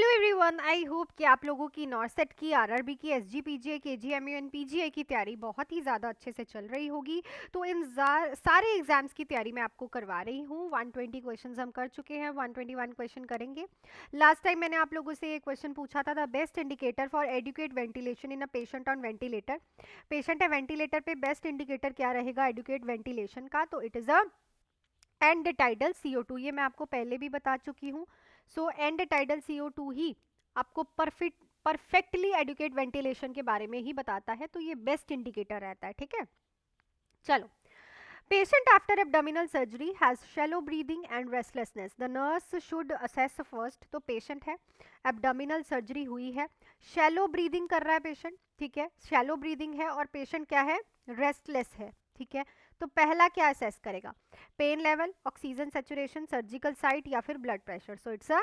Hello everyone, I hope कि आप लोगों की नॉर्सेट की, आरआरबी की, एसजीपीजीए, केजीएमयू एंड पीजीए की तैयारी बहुत ही ज़्यादा अच्छे से चल रही होगी। तो इन सारे एग्जाम्स की तैयारी मैं आपको करवा रही हूँ। 120 क्वेश्चंस हम कर चुके हैं, 121 क्वेश्चन करेंगे। लास्ट टाइम मैंने आप लोगों से एक क्वेश्चन पूछा था, the best indicator for adequate ventilation in a patient on ventilator. Patient है वेंटिलेटर पे, बेस्ट इंडिकेटर क्या रहेगा एडुकेट वेंटिलेशन का? तो it is a end tidal CO2। ये मैं आपको पहले भी बता चुकी हूँ। सो एंड टाइडल CO2 ही आपको परफेक्टली एडुकेट वेंटिलेशन के बारे में ही बताता है, तो ये बेस्ट इंडिकेटर रहता है। ठीक है, चलो। Patient after abdominal surgery has shallow breathing and restlessness. The nurse should assess first. तो patient है, abdominal surgery हुई है, shallow breathing कर रहा है patient, ठीक है, shallow breathing है और patient क्या है, restless है, ठीक है। तो पहला क्या असेस करेगा? Pain level, oxygen saturation, surgical site या फिर blood pressure. So it's a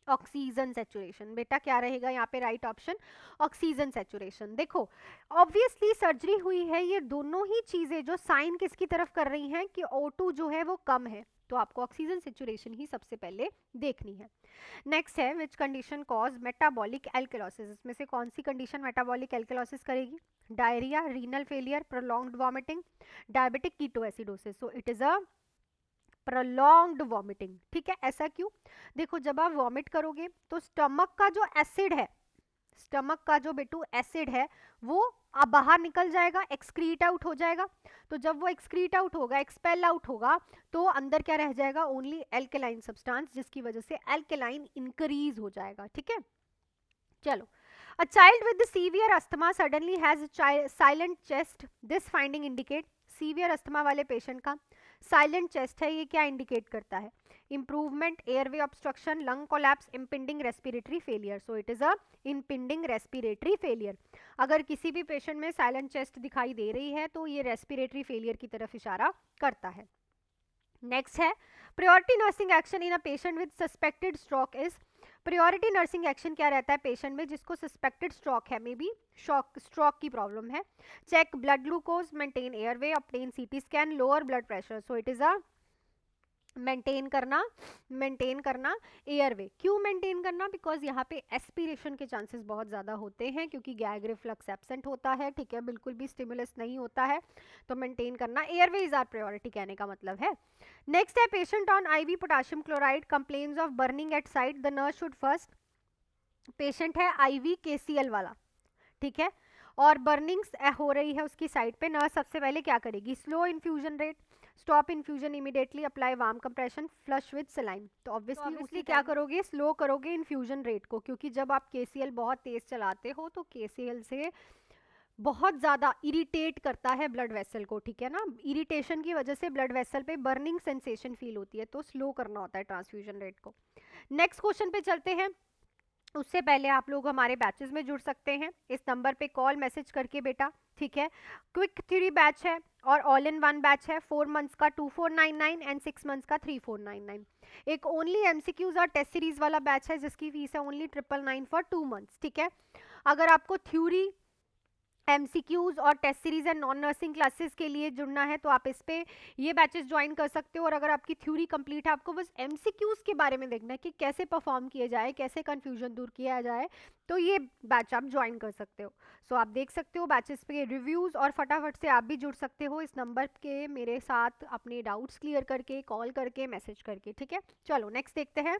oxygen saturation. बेटा क्या रहेगा यहाँ पे राइट ऑप्शन? Oxygen saturation. देखो ऑब्वियसली सर्जरी हुई है, ये दोनों ही चीजें जो साइन किसकी तरफ कर रही हैं कि O2 जो है वो कम है, तो आपको ऑक्सीजन सेचुरेशन ही सबसे पहले देखनी है। नेक्स्ट है which condition cause metabolic alkalosis. इसमें से कौन सी कंडीशन मेटाबॉलिक एल्कलोसिस करेगी? Diarrhoea, renal failure, prolonged vomiting, diabetic ketoacidosis. So it is a prolonged vomiting. ठीक है, ऐसा क्यों? देखो जब आप वॉमिट करोगे तो स्टमक का जो एसिड है, स्टमक का जो बेटू एसिड है वो अब बाहर निकल जाएगा, एक्सक्रीट आउट हो जाएगा। तो जब वो एक्सक्रीट आउट होगा, एक्सपेल आउट होगा, तो अंदर क्या रह जाएगा? ओनली एल्केलाइन सब्सटेंस, जिसकी वजह से एल्केलाइन इंक्रीज हो जाएगा। ठीक है, चलो। A child with severe asthma suddenly has silent chest, this finding indicate. Severe asthma वाले पेशेंट का साइलेंट चेस्ट है, ये क्या इंडिकेट करता है? Improvement, airway obstruction, lung collapse, impending respiratory failure. So it is a impending respiratory failure. अगर किसी भी पेशेंट में साइलेंट चेस्ट दिखाई दे रही है तो ये रेस्पिरेटरी फेलियर की तरफ इशारा करता है। नेक्स्ट है priority nursing action in a patient with suspected stroke is. Priority nursing action क्या रहता है पेशेंट में जिसको सस्पेक्टेड स्ट्रोक है, मे बी स्ट्रोक की प्रॉब्लम है? Check blood glucose, maintain airway, obtain CT scan, lower blood pressure. So it is a maintain करना airway. क्यों मेंटेन करना? बिकॉज यहाँ पे एस्पिरेशन के चांसेस बहुत ज़्यादा होते हैं क्योंकि गैग रिफ्लक्स एब्सेंट होता है, ठीक है, बिल्कुल भी स्टिमुलस नहीं होता है, तो मेंटेन करना एयरवे इज आर प्रायोरिटी, कहने का मतलब है। नेक्स्ट है patient on IV potassium chloride complains of burning at site, the nurse should first. Patient है IV KCl वाला, ठीक है, और बर्निंग्स हो रही है उसकी साइड पे, नर्स सबसे पहले क्या करेगी? Slow infusion rate, stop infusion immediately, apply warm compression, flush with saline. तो ऑब्वियसली क्या करोगे? स्लो करोगे इन्फ्यूजन रेट को, क्योंकि जब आप KCl बहुत तेज चलाते हो तो KCl से बहुत ज़्यादा इरिटेट करता है ब्लड वेसल को, ठीक है ना, इरिटेशन की वजह से ब्लड वेसल पे बर्निंग सेंसेशन फील होती है, तो स्लो करना होता है ट्रांसफ्यूजन रेट को। नेक्स्ट क्वेश्चन पे चलते हैं। उससे पहले आप लोग हमारे बैचेस में जुड़ सकते हैं इस नंबर पे कॉल मैसेज करके बेटा, ठीक है। क्विक थ्योरी बैच है और ऑल इन वन बैच है, 4 मंथ्स का 2499 एंड 6 मंथ्स का 3499। एक ओनली MCQs और टेस्ट सीरीज वाला बैच है जिसकी फीस है ओनली 999 फॉर 2 मंथ्स, ठीक है। अगर आपको थ्योरी, MCQs और test series and non nursing classes के लिए जुड़ना है तो आप इस पे ये बैचेस ज्वाइन कर सकते हो। और अगर आपकी थ्योरी कंप्लीट है, आपको बस MCQs के बारे में देखना है कि कैसे परफॉर्म किए जाए, कैसे कंफ्यूजन दूर किया जाए, तो ये बैच आप ज्वाइन कर सकते हो। सो आप देख सकते हो बैचेस पे रिव्यूज, और फटाफट से आप भी जुड़ सकते हो इस नंबर के मेरे साथ अपने डाउट्स क्लियर करके, कॉल करके, मैसेज करके, ठीक है। चलो नेक्स्ट देखते हैं।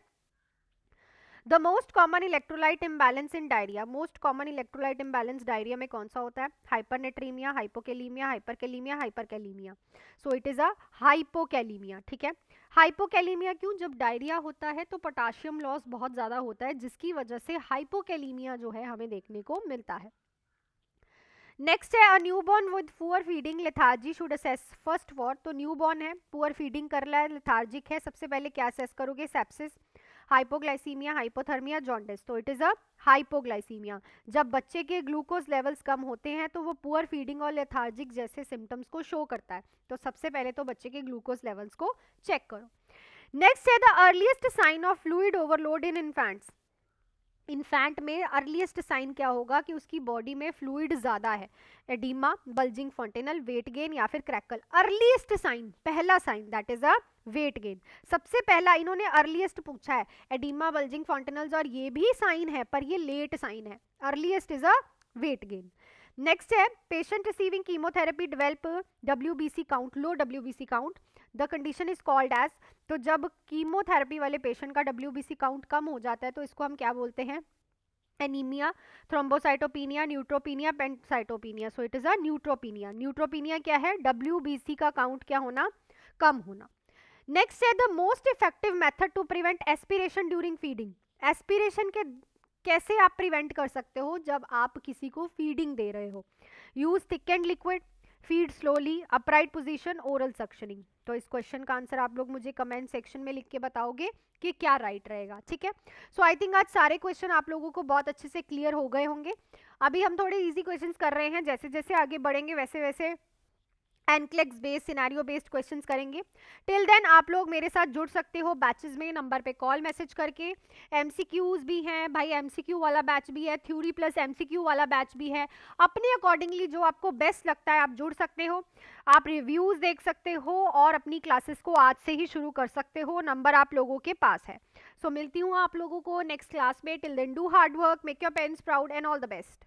The most common electrolyte imbalance in diarrhoea. Most common electrolyte imbalance diarrhoea में कौन सा होता है? हाइपरनेट्रीमिया, हाइपोकेलीमिया, हाइपरकेलीमिया, हाइपरकेलीमिया। सो इट इज अ हाइपोकेलीमिया, ठीक है। हाइपोकेलीमिया क्यों? जब डायरिया होता है तो पोटाशियम लॉस बहुत ज्यादा होता है, जिसकी वजह से हाइपोकेलीमिया जो है हमें देखने को मिलता है। नेक्स्ट है a newborn with poor feeding lethargy should assess first for. तो न्यूबॉर्न है, पुअर फीडिंग कर रहा है, लेथार्जिक है, सबसे पहले क्या असेस करोगे? Sepsis, hypoglycaemia, hypothermia, jaundice. तो इट इज अ हाइपोग्लाइसीमिया। जब बच्चे के ग्लूकोज लेवल्स कम होते हैं तो वो पुअर फीडिंग और लेथार्जिक जैसे सिम्टम्स को शो करता है, तो सबसे पहले तो बच्चे के ग्लूकोज लेवल्स को चेक करो। नेक्स्ट है the earliest sign of fluid overload in infants. Infant में अर्लीस्ट साइन क्या होगा कि उसकी बॉडी में फ्लूइड ज्यादा है, oedema, bulging fontanelle, weight gain या फिर क्रैकल। अर्लीस्ट साइन, पहला sign that is a weight gain, सबसे पहला इन्होंने अर्लीस्ट पूछा है। एडिमा, बल्जिंग फॉन्टेनल्स और ये भी साइन है पर ये लेट साइन है, earliest is a weight gain. Next है patient receiving chemotherapy develop WBC count, low WBC count, the condition is called as. तो जब कीमोथेरेपी वाले पेशेंट का WBC काउंट कम हो जाता है तो इसको हम क्या बोलते हैं, anaemia, thrombocytopenia, neutropenia, pancytopenia. So it is a neutropenia. Neutropenia क्या है, WBC का काउंट क्या होना, कम होना। नेक्स्ट है the most effective method to prevent aspiration during feeding. Aspiration के कैसे आप प्रिवेंट कर सकते हो जब आप किसी को फीडिंग दे रहे हो, use thick and liquid, feed slowly, upright position, oral suctioning. तो इस क्वेश्चन का आंसर आप लोग मुझे कमेंट सेक्शन में लिख के बताओगे कि क्या राइट रहेगा, ठीक है। सो आई थिंक आज सारे क्वेश्चन आप लोगों को बहुत अच्छे से क्लियर हो गए होंगे। अभी हम थोड़े इजी क्वेश्चंस कर रहे हैं, जैसे जैसे आगे बढ़ेंगे वैसे वैसे NCLEX based, scenario based questions करेंगे। टिल देन आप लोग मेरे साथ जुड़ सकते हो बैचेस में, नंबर पे कॉल मैसेज करके। एमसीक्यूज भी हैं भाई, एमसीक्यू वाला बैच भी है, थ्योरी प्लस एमसीक्यू वाला बैच भी है। अपने अकॉर्डिंगली जो आपको बेस्ट लगता है आप जुड़ सकते हो, आप रिव्यूज देख सकते हो और अपनी क्लासेस को आज से ही शुरू कर सकते हो, नंबर आप लोगों के पास है। सो मिलती हूँ आप लोगों को नेक्स्ट क्लास में। Till then do hard work, make your parents proud and all the best.